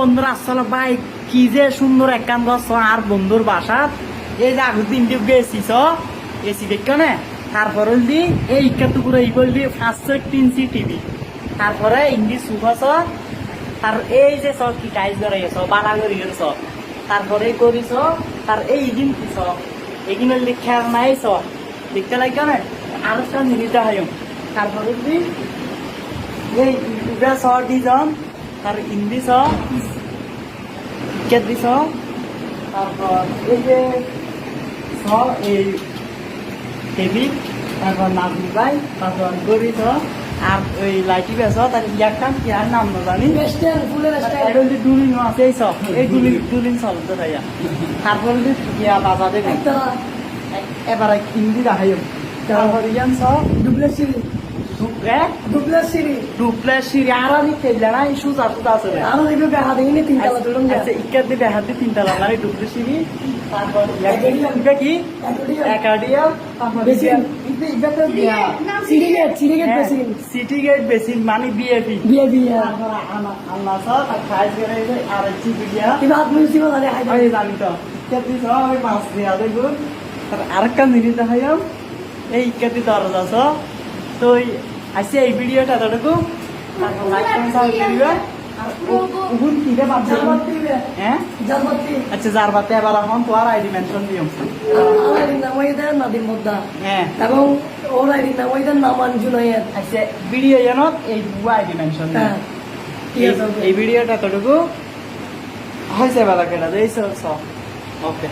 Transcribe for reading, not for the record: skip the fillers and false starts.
বন্ধুরা আসলে ভাই কি যে সুন্দর একখান গছ আর বন্ধুর বাসা এই যে আগের দিন গেছিস এসি দেখো না তারপরে দি এই ইকাটুকুরে এই বললি 503 টিভি তারপরে ইংলিশ সুফাস তার এই যে সব কি টাইজ করাইছ বানা করি গেছ তারপরে করিস তার এই দিন কিস এগুলো খেয়াল নাই স দেখতে লাগে না আর সব মিলিত হয় তারপরে দি এই ইউটিউবে স দিজন তার ইংলিশ কে দিস তারপর এই যে স এই টেবিল তারপর নাজমি ভাই তারপর গরিস আর ওই লাইটি বেস তার ইয়াকান কি আর নাম না জানি দুলিন আছে এই সব এই দুলিন সব তো ভাইয়া তারপর ইয়া বাজা দেবে এবার হিন্দি দেখাই তারপর ইয়ান সব ডুপ্লেস সিঁড়ি আর আমি খেললে না এই সুজ আছে ইকার দিয়ে বেহার দিয়ে তিনতলা না ডুপ্লেস সিঁড়ি তারপর কি একাডিয়া তারপর সিটি গেট বেসিন মানে বিএপি আল্লাহ খাই আর জানি তো মাছ দেওয়া দেখুন আরেকটা জিনিস দেখাইম এই ইকাতি দরজা তো আজকে এই ভিডিওটা এতটুকু আচ্ছা যার বাতে এবার এখন তো আর আইডি মেনশন দিও এবং ওর আইডি নাম ওইটার নাম আনজুনাইয়াত আচ্ছা ভিডিও জানত এই বুয়া আইডি মেনশন এই ভিডিওটা এতটুকু হয়েছে বেলা কেটা এই সব ওকে